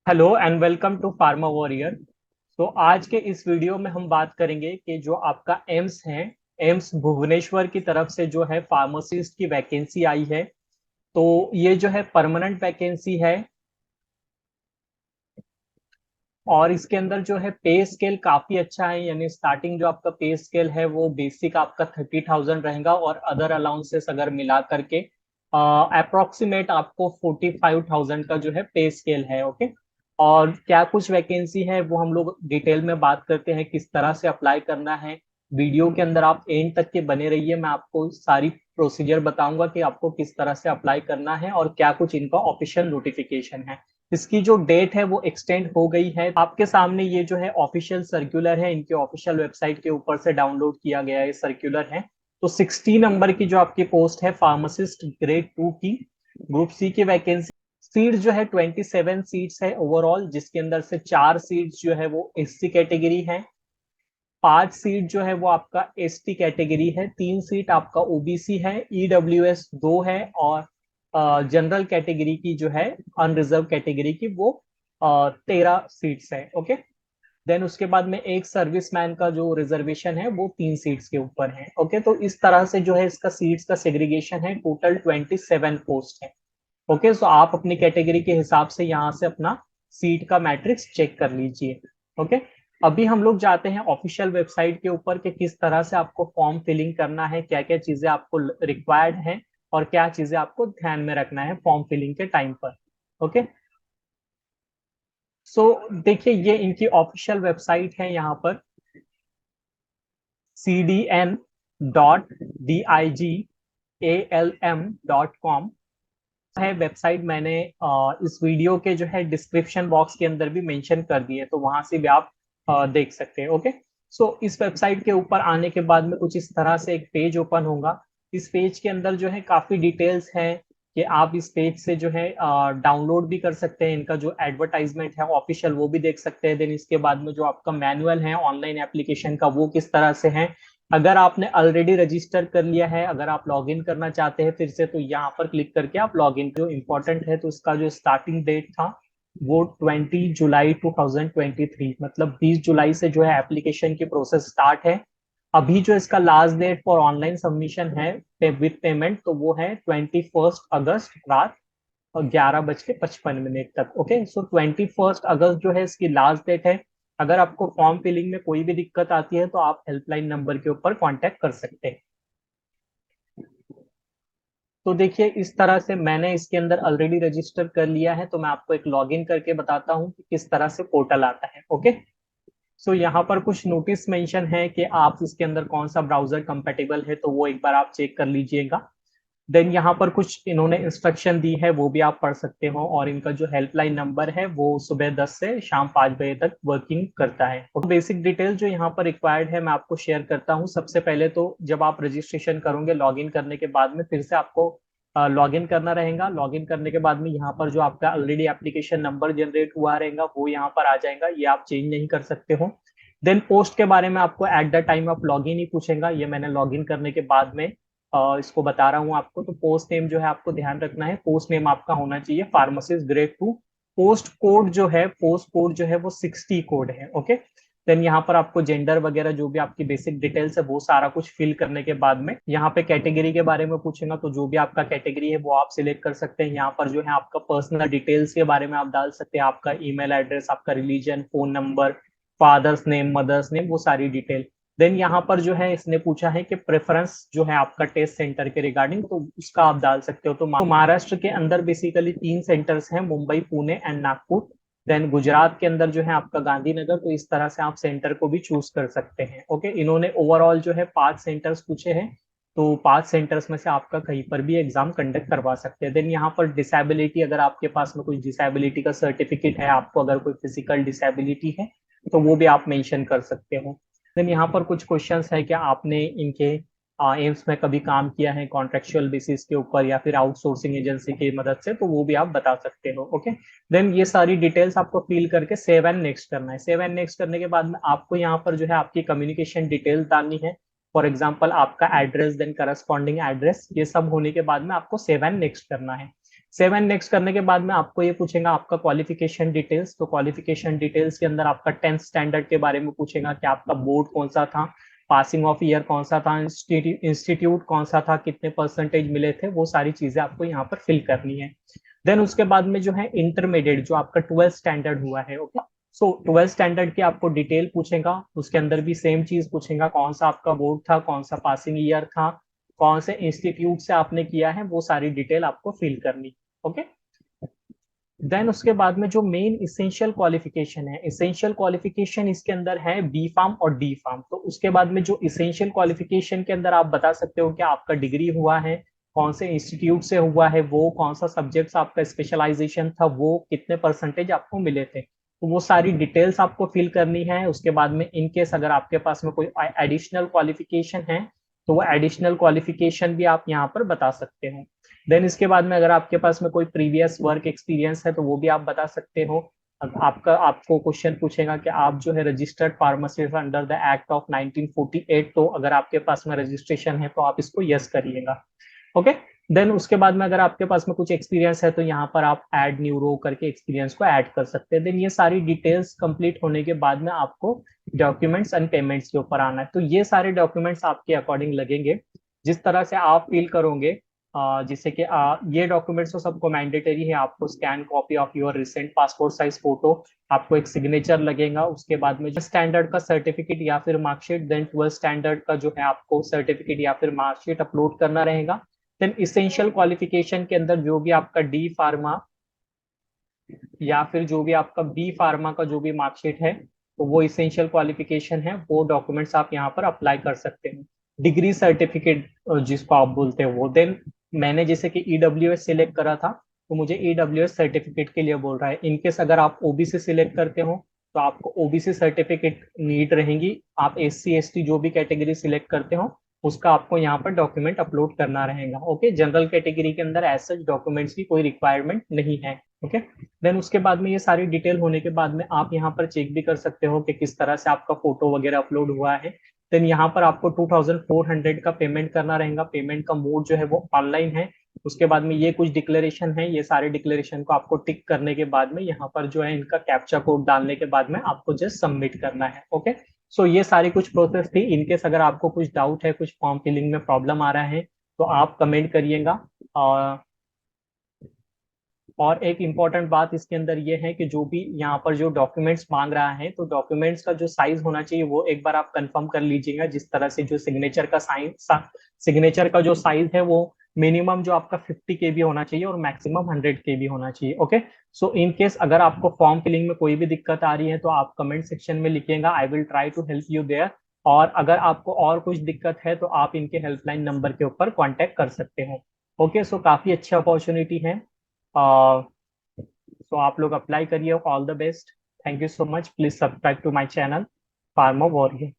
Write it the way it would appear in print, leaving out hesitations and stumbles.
Hello and welcome to Pharma Warrior. तो आज के इस वीडियो में हम बात करेंगे कि जो आपका एम्स है, एम्स भुवनेश्वर की तरफ से जो है फार्मासिस्ट की वैकेंसी आई है। तो ये जो है परमानेंट वैकेंसी है और इसके अंदर जो है पे स्केल काफी अच्छा है, यानी स्टार्टिंग जो आपका पे स्केल है वो बेसिक आपका 30,000 रहेगा और अदर अलाउंसेस अगर मिला करके अप्रोक्सीमेट आपको 45,000 का जो है पे स्केल है। ओके। और क्या कुछ वैकेंसी है वो हम लोग डिटेल में बात करते हैं, किस तरह से अप्लाई करना है। वीडियो के अंदर आप एंड तक के बने रहिए, मैं आपको सारी प्रोसीजर बताऊंगा कि आपको किस तरह से अप्लाई करना है और क्या कुछ इनका ऑफिशियल नोटिफिकेशन है। इसकी जो डेट है वो एक्सटेंड हो गई है। आपके सामने ये जो है ऑफिशियल सर्कुलर है, इनके ऑफिशियल वेबसाइट के ऊपर से डाउनलोड किया गया ये सर्कुलर है। तो 16 नंबर की जो आपकी पोस्ट है फार्मासिस्ट ग्रेड 2 की, ग्रुप सी की वैकेंसी। सीट जो है 27 सीट्स है ओवरऑल, जिसके अंदर से 4 सीट्स जो है वो एससी कैटेगरी है, 5 सीट जो है वो आपका एसटी कैटेगरी है, 3 सीट आपका ओबीसी है, ईडब्ल्यूएस 2 है और जनरल कैटेगरी की जो है अनरिजर्व कैटेगरी की वो 13 सीट्स है। ओके। देन उसके बाद में एक सर्विसमैन का जो रिजर्वेशन है वो 3 सीट्स के ऊपर है। ओके। तो इस तरह से जो है इसका सीट्स का सेग्रीगेशन है, टोटल 27 पोस्ट है। ओके। सो आप अपनी कैटेगरी के हिसाब से यहाँ से अपना सीट का मैट्रिक्स चेक कर लीजिए। ओके। अभी हम लोग जाते हैं ऑफिशियल वेबसाइट के ऊपर कि किस तरह से आपको फॉर्म फिलिंग करना है, क्या क्या चीजें आपको रिक्वायर्ड है और क्या चीजें आपको ध्यान में रखना है फॉर्म फिलिंग के टाइम पर। ओके। सो देखिए, ये इनकी ऑफिशियल वेबसाइट है, यहाँ पर cdn.digalm.com है वेबसाइट। मैंने इस वीडियो के जो है डिस्क्रिप्शन बॉक्स के अंदर भी मेंशन कर दिए, तो वहां से भी आप देख सकते हैं। ओके। सो इस वेबसाइट के ऊपर आने के बाद में कुछ इस तरह से एक पेज ओपन होगा। इस पेज के अंदर जो है काफी डिटेल्स हैं कि आप इस पेज से जो है डाउनलोड भी कर सकते हैं, इनका जो एडवर्टाइजमेंट है ऑफिशियल वो भी देख सकते हैं। देन इसके बाद में जो आपका मैनुअल है ऑनलाइन एप्लीकेशन का वो किस तरह से है। अगर आपने ऑलरेडी रजिस्टर कर लिया है, अगर आप लॉग इन करना चाहते हैं फिर से, तो यहाँ पर क्लिक करके आप लॉग इन। जो इम्पोर्टेंट है तो इसका जो स्टार्टिंग डेट था वो 20 जुलाई 2023, मतलब 20 जुलाई से जो है एप्लीकेशन की प्रोसेस स्टार्ट है। अभी जो इसका last date for online submission है विद पेमेंट, तो वो है 21 अगस्त रात 11:55 तक। ओके। सो 21 अगस्त जो है इसकी लास्ट डेट है। अगर आपको फॉर्म फिलिंग में कोई भी दिक्कत आती है तो आप हेल्पलाइन नंबर के ऊपर कांटेक्ट कर सकते हैं। तो देखिए, इस तरह से मैंने इसके अंदर ऑलरेडी रजिस्टर कर लिया है, तो मैं आपको एक लॉगिन करके बताता हूँ कि किस तरह से पोर्टल आता है। ओके। सो यहाँ पर कुछ नोटिस मेंशन है कि आप इसके अंदर कौन सा ब्राउजर कंपेटेबल है, तो वो एक बार आप चेक कर लीजिएगा। देन यहाँ पर कुछ इन्होंने इंस्ट्रक्शन दी है वो भी आप पढ़ सकते हो, और इनका जो हेल्पलाइन नंबर है वो सुबह 10 से शाम 5 बजे तक वर्किंग करता है। और बेसिक डिटेल जो यहाँ पर रिक्वायर्ड है मैं आपको शेयर करता हूँ। सबसे पहले तो जब आप रजिस्ट्रेशन करोगे लॉग इन करने के बाद में फिर से आपको लॉग इन करना रहेगा। लॉग इन करने के बाद में यहाँ पर जो आपका ऑलरेडी एप्लीकेशन नंबर जनरेट हुआ रहेगा वो यहाँ पर आ जाएगा, ये आप चेंज नहीं कर सकते हो। देन पोस्ट के बारे में आपको at the time of log in ही पूछेगा, ये मैंने लॉग इन करने के बाद में इसको बता रहा हूँ आपको। तो पोस्ट नेम जो है आपको ध्यान रखना है, पोस्ट नेम आपका होना चाहिए फार्मासिस्ट ग्रेड 2। पोस्ट कोड जो है वो 60 कोड है। ओके। देन यहाँ पर आपको जेंडर वगैरह जो भी आपकी बेसिक डिटेल्स है वो सारा कुछ फिल करने के बाद में यहाँ पे कैटेगरी के बारे में पूछेगा, तो जो भी आपका कैटेगरी है वो आप सिलेक्ट कर सकते हैं। यहाँ पर जो है आपका पर्सनल डिटेल्स के बारे में आप डाल सकते हैं, आपका ईमेल एड्रेस, आपका religion, phone number, father's name, mother's name, वो सारी डिटेल। देन यहाँ पर जो है इसने पूछा है कि प्रेफरेंस जो है आपका टेस्ट सेंटर के रिगार्डिंग, तो उसका आप डाल सकते हो। तो महाराष्ट्र के अंदर बेसिकली 3 सेंटर्स हैं, मुंबई, पुणे एंड नागपुर। देन गुजरात के अंदर जो है आपका गांधीनगर, तो इस तरह से आप सेंटर को भी चूज कर सकते हैं। ओके। इन्होंने ओवरऑल जो है 5 सेंटर्स पूछे हैं, तो 5 सेंटर्स में से आपका कहीं पर भी एग्जाम कंडक्ट करवा सकते हैं। देन यहाँ पर डिसेबिलिटी, अगर आपके पास में कोई डिसेबिलिटी का सर्टिफिकेट है, आपको अगर कोई फिजिकल डिसेबिलिटी है तो वो भी आप मेंशन कर सकते हो। देन यहाँ पर कुछ क्वेश्चंस है कि आपने इनके एम्स में कभी काम किया है कॉन्ट्रेक्चुअल बेसिस के ऊपर या फिर आउटसोर्सिंग एजेंसी की मदद से, तो वो भी आप बता सकते हो। ओके। देन ये सारी डिटेल्स आपको फिल करके सेव एंड नेक्स्ट करना है। सेव एंड नेक्स्ट करने के बाद में आपको यहाँ पर जो है आपकी कम्युनिकेशन डिटेल्स डालनी है। फॉर एग्जाम्पल आपका एड्रेस, देन करस्पॉन्डिंग एड्रेस, ये सब होने के बाद में आपको सेव एंड नेक्स्ट करना है। 7 नेक्स्ट करने के बाद में आपको ये पूछेगा आपका क्वालिफिकेशन डिटेल्स। तो क्वालिफिकेशन डिटेल्स के अंदर आपका 10th स्टैंडर्ड के बारे में पूछेगा कि आपका बोर्ड कौन सा था, पासिंग ऑफ ईयर कौन सा था, इंस्टीट्यूट कौन सा था, कितने परसेंटेज मिले थे, वो सारी चीजें आपको यहाँ पर फिल करनी है। देन उसके बाद में जो है इंटरमीडिएट, जो आपका 12th स्टैंडर्ड हुआ है, ओके। सो 12th स्टैंडर्ड की आपको डिटेल पूछेगा, उसके अंदर भी सेम चीज पूछेगा, कौन सा आपका बोर्ड था, कौन सा पासिंग ईयर था, कौन से इंस्टीट्यूट से आपने किया है, वो सारी डिटेल आपको फिल करनी, ओके। देन उसके बाद में जो मेन इसेंशियल क्वालिफिकेशन है, इसेंशियल क्वालिफिकेशन इसके अंदर है बी फार्म और डी फार्म। तो उसके बाद में जो इसेंशियल क्वालिफिकेशन के अंदर आप बता सकते हो कि आपका डिग्री हुआ है, कौन से इंस्टीट्यूट से हुआ है वो, कौन सा सब्जेक्ट्स आपका स्पेशलाइजेशन था वो, कितने परसेंटेज आपको मिले थे, तो वो सारी डिटेल्स आपको फिल करनी है। उसके बाद में इनकेस अगर आपके पास में कोई एडिशनल क्वालिफिकेशन है तो वो एडिशनल क्वालिफिकेशन भी आप यहाँ पर बता सकते हो। देन इसके बाद में अगर आपके पास में कोई प्रीवियस वर्क एक्सपीरियंस है तो वो भी आप बता सकते हो। आपको क्वेश्चन पूछेगा कि आप जो है registered pharmacist under the act of 1948, तो अगर आपके पास में रजिस्ट्रेशन है तो आप इसको यस करिएगा, ओके। देन उसके बाद में अगर आपके पास में कुछ एक्सपीरियंस है तो यहाँ पर आप ऐड न्यूरो करके एक्सपीरियंस को ऐड कर सकते हैं। देन ये सारी डिटेल्स कंप्लीट होने के बाद में आपको डॉक्यूमेंट्स एंड पेमेंट्स के ऊपर आना है। तो ये सारे डॉक्यूमेंट्स आपके अकॉर्डिंग लगेंगे, जिस तरह से आप फील करोगे। जिससे कि ये डॉक्यूमेंट्स तो सबको मैंडेटरी है, आपको scan copy of your recent passport size photo, आपको एक सिग्नेचर लगेगा, उसके बाद में जो स्टैंडर्ड का सर्टिफिकेट या फिर मार्कशीट, देन 12th स्टैंडर्ड का जो है आपको सर्टिफिकेट या फिर मार्कशीट अपलोड करना रहेगा। देन इसेंशियल क्वालिफिकेशन के अंदर जो भी आपका डी फार्मा या फिर जो भी आपका बी फार्मा का जो भी मार्कशीट है, तो वो इसेंशियल क्वालिफिकेशन है, वो डॉक्यूमेंट्स आप यहाँ पर अप्लाई कर सकते हैं। डिग्री सर्टिफिकेट जिसको आप बोलते हैं वो। देन मैंने जैसे कि ईडब्ल्यूएस सिलेक्ट करा था, तो मुझे ईडब्ल्यूएस सर्टिफिकेट के लिए बोल रहा है। इनकेस अगर आप ओबीसी सिलेक्ट करते हो तो आपको ओबीसी सर्टिफिकेट नीड रहेंगी। आप एससी एसटी जो भी कैटेगरी सिलेक्ट करते हो उसका आपको यहाँ पर डॉक्यूमेंट अपलोड करना रहेगा, ओके। जनरल कैटेगरी के अंदर एज सच डॉक्यूमेंट्स की कोई रिक्वायरमेंट नहीं है, ओके। देन उसके बाद में ये सारी डिटेल होने के बाद में आप यहाँ पर चेक भी कर सकते हो कि किस तरह से आपका फोटो वगैरह अपलोड हुआ है। देन यहाँ पर आपको 2400 का पेमेंट करना रहेगा। पेमेंट का मोड जो है वो ऑनलाइन है। उसके बाद में ये कुछ डिक्लेरेशन है, ये सारे डिक्लेरेशन को आपको टिक करने के बाद में यहाँ पर जो है इनका कैप्चा कोड डालने के बाद में आपको जस्ट सबमिट करना है, ओके। सो ये सारी कुछ प्रोसेस थी। इनकेस अगर आपको कुछ डाउट है, कुछ फॉर्म फिलिंग में प्रॉब्लम आ रहा है तो आप कमेंट करिएगा। और एक इम्पॉर्टेंट बात इसके अंदर ये है कि जो भी यहाँ पर जो डॉक्यूमेंट्स मांग रहा है, तो डॉक्यूमेंट्स का जो साइज होना चाहिए वो एक बार आप कंफर्म कर लीजिएगा। जिस तरह से जो सिग्नेचर का जो साइज है वो मिनिमम जो आपका 50 KB होना चाहिए और मैक्सिमम 100 KB होना चाहिए, ओके। सो इन केस अगर आपको फॉर्म फिलिंग में कोई भी दिक्कत आ रही है तो आप कमेंट सेक्शन में लिखिएगा, I will try to help you there. और अगर आपको और कुछ दिक्कत है तो आप इनके हेल्पलाइन नंबर के ऊपर कॉन्टेक्ट कर सकते हो, ओके। सो काफी अच्छी अपॉर्चुनिटी है। तो आप लोग अप्लाई करिए। All the best. Thank you so much. Please subscribe to my channel Pharma warrior.